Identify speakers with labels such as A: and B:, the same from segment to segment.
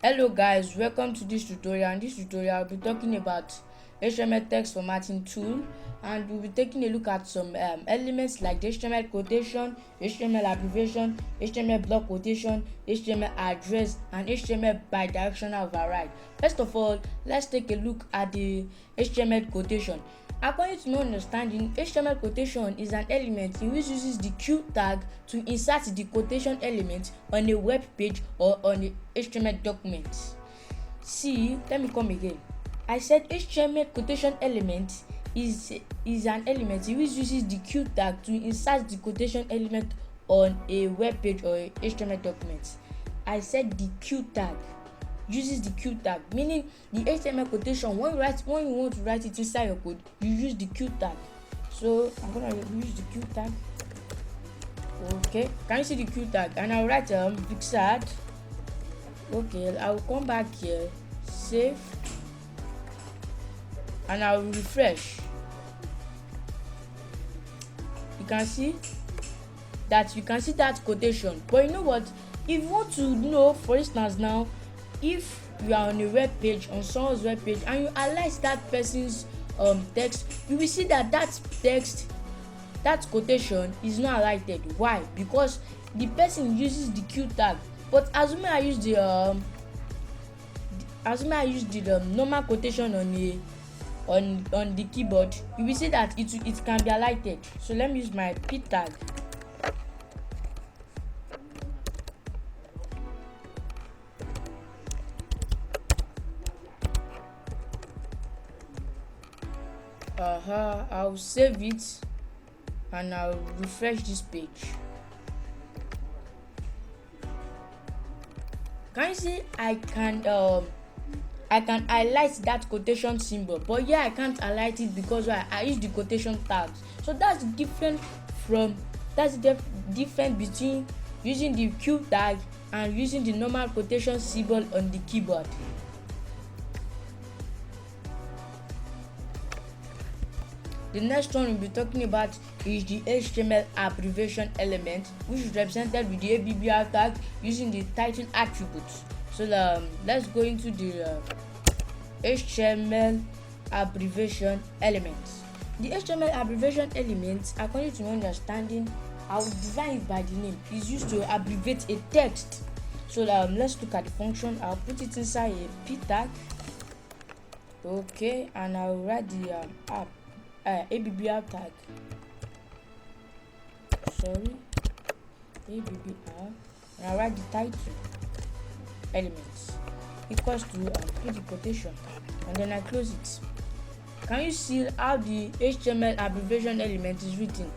A: Hello guys, welcome to this tutorial. In this tutorial I'll be talking about HTML text formatting tool, and we'll be taking a look at some elements like the HTML quotation, HTML abbreviation, HTML block quotation, HTML address, and HTML bidirectional override. First of all, let's take a look at the HTML quotation. According to my understanding, HTML quotation is an element in which uses the Q tag to insert the quotation element on a web page or on a HTML document. See, let me come again. I said HTML quotation element is an element in which uses the Q tag to insert the quotation element on a web page or a HTML document. I said the Q tag uses the Q tag, meaning the HTML quotation, when you want to write it inside your code, you use the Q tag. So I'm gonna use the Q tag. Okay, can you see the Q tag? And I'll write VSKIT. Okay, I'll come back here, save, and I'll refresh. You can see that quotation. But you know what? If you want to know, for instance, now, if you are on a web page, on someone's web page, and you highlight that person's text, you will see that text, that quotation is not highlighted. Why? Because the person uses the Q tag. But assuming I use the normal quotation on the keyboard, you will see that it can be highlighted. So let me use my P tag. I'll save it and I'll refresh this page. Can you see I can highlight that quotation symbol, but yeah, I can't highlight it because I use the quotation tags. So that's the difference between using the Q tag and using the normal quotation symbol on the keyboard. The next one we'll be talking about is the HTML abbreviation element, which is represented with the ABBR tag using the title attributes. So let's go into the HTML abbreviation elements. The HTML abbreviation element, according to my understanding, I will define it by the name, is used to abbreviate a text. So let's look at the function. I'll put it inside a P tag. Okay, and I'll write the ABBR tag. ABBR, and I'll write the title elements equals to put the quotation, and then I close it. Can you see how the HTML abbreviation element is written?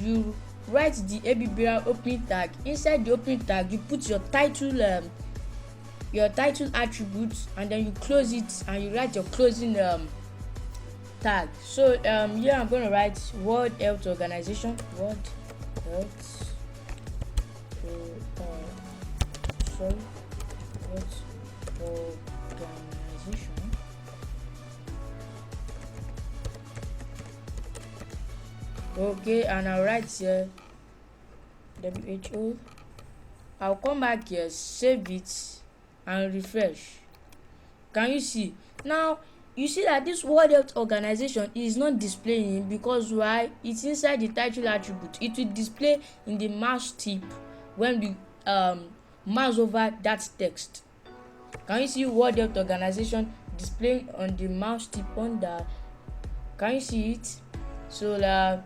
A: You write the ABBR opening tag. Inside the opening tag, you put your title attributes, and then you close it and you write your closing tag. So here I'm going to write World Health Organization. World Health Organization. Okay, and I'll write here WHO. I'll come back here, save it, and refresh. Can you see? Now you see that this World Health Organization is not displaying because why? It's inside the title attribute. It will display in the mouse tip when we mouse over that text. Can you see World Health Organization displaying on the mouse tip on the? Can you see it? So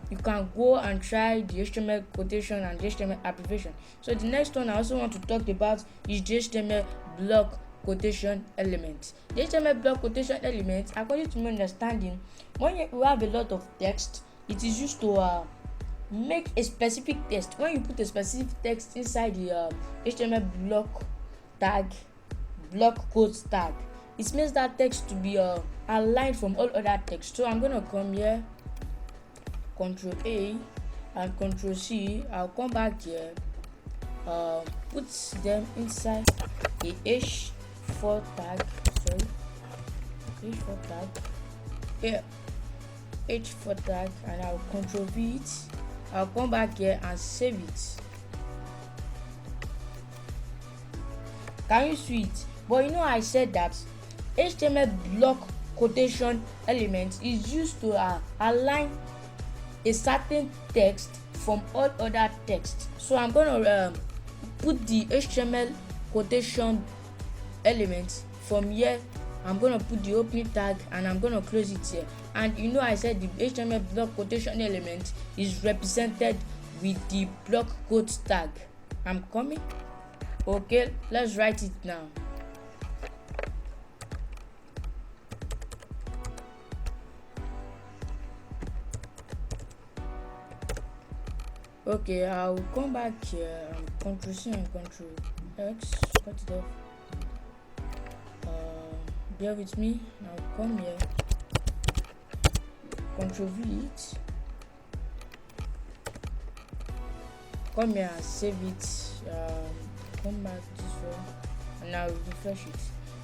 A: you can go and try the HTML quotation and the HTML abbreviation. So the next one I also want to talk about is the HTML block quotation element. The HTML block quotation element, according to my understanding, when you have a lot of text, it is used to make a specific text. When you put a specific text inside the HTML block quote tag, it makes that text to be aligned from all other text. So I'm gonna come here, Control A and Control C. I'll come back here, put them inside a H4 tag, and I'll Control V it. I'll come back here and save it. Can you see it? But you know, I said that HTML block quotation element is used to align a certain text from all other text. So I'm gonna put the HTML quotation element from here. I'm gonna put the opening tag and I'm gonna close it here. And you know, I said the HTML block quotation element is represented with the block quote tag. I'm coming. Okay, let's write it now. Okay, I'll come back here. Control C and Control X. Cut it off. Bear with me. I'll come here. Control V it. Come here and save it. Come back this way and I'll refresh it.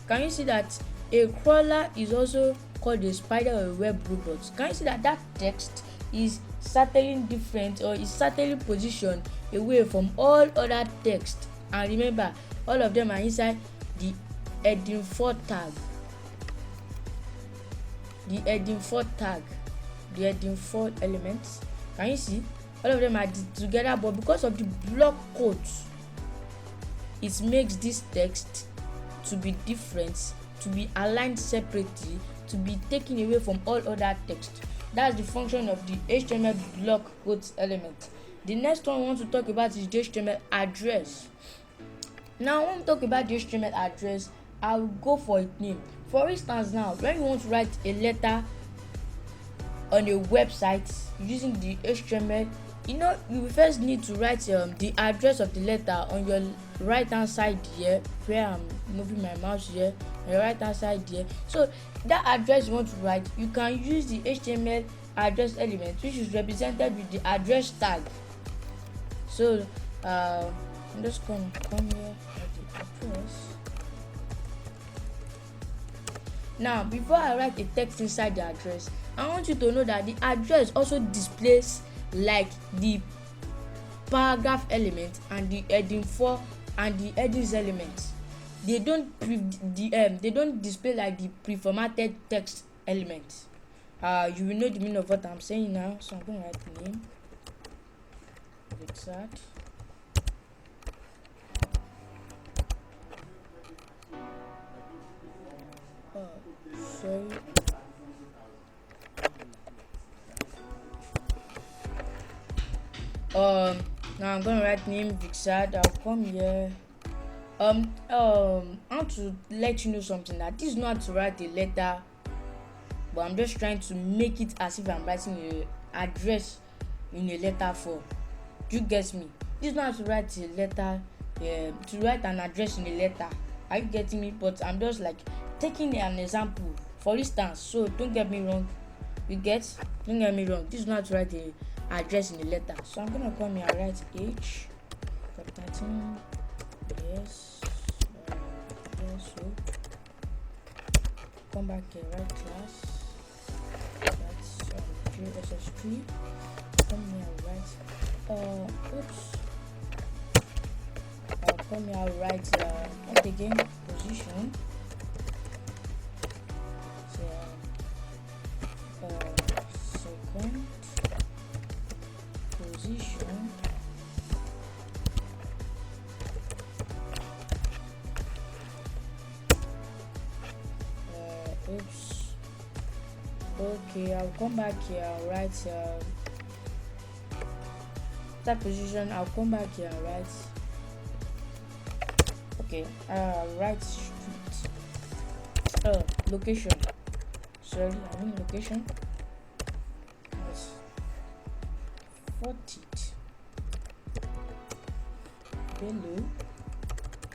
A: Can you see that a crawler is also called a spider or a web robot? Can you see that that text is certainly different, or is certainly positioned away from all other text? And remember, all of them are inside the heading 4 tag. The heading 4 tag, the heading 4 elements. Can you see? All of them are together, but because of the block quotes, it makes this text to be different, to be aligned separately, to be taken away from all other text. That's the function of the HTML block quotes element. The next one we want to talk about is the HTML address. Now, when we talk about the HTML address, I will go for a name. For instance, now when you want to write a letter on a website using the HTML, you know, you will first need to write the address of the letter on your right hand side here, where I'm moving my mouse here, on your right hand side here. So that address you want to write, you can use the HTML address element, which is represented with the address tag. So I'm just gonna come here at the address. Now, before I write a text inside the address, I want you to know that the address also displays like the paragraph element and the heading 4 and the headings element. They don't display like the pre-formatted text element. You will know the meaning of what I'm saying now. So I'm going to write the name. VSKIT. Sorry. Now I'm gonna write name VSKIT. I'll come here. I want to let you know something, that this is not to write a letter, but I'm just trying to make it as if I'm writing an address in a letter form. You get me? This is not to write a letter, to write an address in a letter. Are you getting me? But I'm just like taking an example, for instance. So don't get me wrong. Don't get me wrong. This is not to write a address in a letter. So I'm gonna come here and write H for 13. Yes. So come back here, write class. That's JSS3. Come here and write I'll come here and write what again? Position. Second position. Okay, I'll come back here. I'll write that position. I'll come back here and write. Okay, I'll write street. Location. Sorry, I mean location. Yes. 40. Below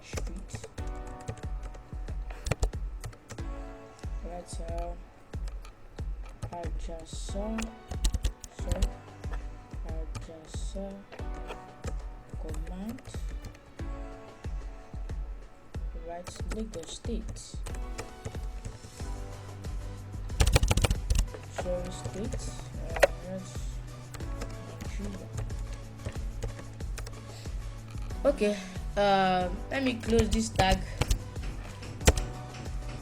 A: street. Right. Adjacent command, right, Lagos State, sorry, state, right, Nigeria. Okay, let me close this tag.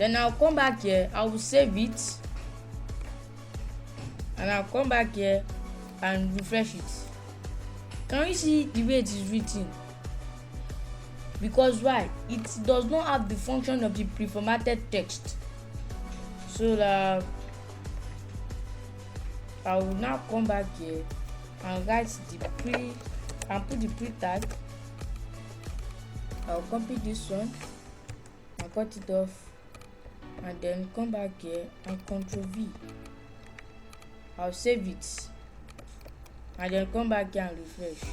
A: Then I'll come back here, I will save it, and I'll come back here and refresh it. Can you see the way it is written? Because why? It does not have the function of the pre-formatted text. So that I will now come back here and write the pre and put the pre tag. I'll copy this one and cut it off, and then come back here and Ctrl V. I'll save it and then come back here and refresh.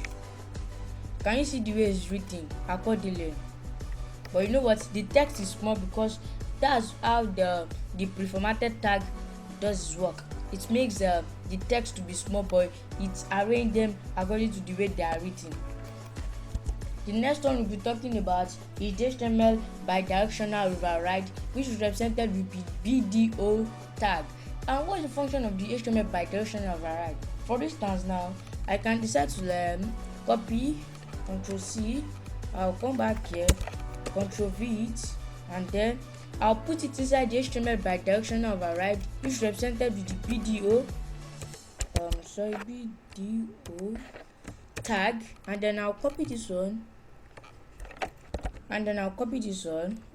A: Can you see the way it's written accordingly? But you know what? The text is small because that's how the pre-formatted tag does its work. It makes the text to be small, but it arranges them according to the way they are written. The next one we'll be talking about is HTML bidirectional override, which is represented with the BDO tag. And what is the function of the HTML bidirectional override? For instance, now I can decide to copy, Ctrl C, I'll come back here, Ctrl V it, and then I'll put it inside the HTML bidirectional override, which is represented with the BDO tag, and then I'll copy this one,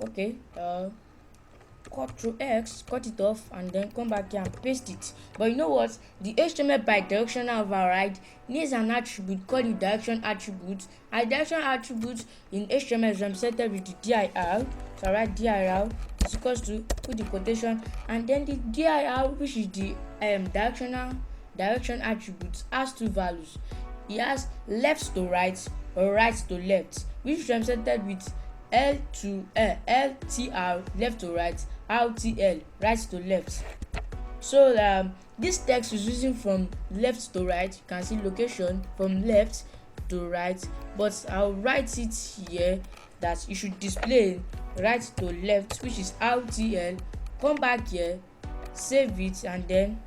A: okay, Ctrl X, cut it off, and then come back here and paste it. But you know what? The HTML bidirectional override needs an attribute called the direction attribute. And direction attribute in HTML is represented with the dir. So I write dir is equals to, put the quotation, and then the dir, which is the direction attribute, has two values. It has left to right or right to left, which is represented with LTR, left to right, RTL, right to left. So this text is using from left to right. You can see location from left to right, but I'll write it here that it should display right to left, which is RTL. Come back here, save it, and then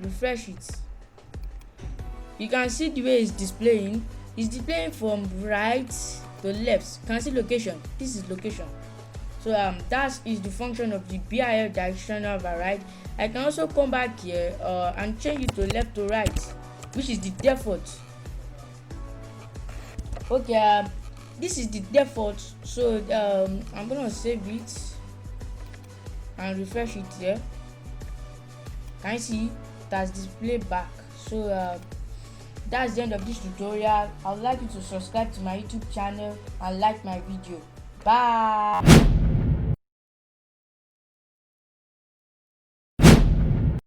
A: refresh it. You can see the way it's displaying. It's displaying from right to left. You can see location. This is location. So that is the function of the BIL directional override. I can also come back here and change it to left to right, which is the default. Okay, this is the default. So I'm gonna save it and refresh it here. Can you see it has displayed back? So that's the end of this tutorial. I would like you to subscribe to my YouTube channel and like my video. Bye.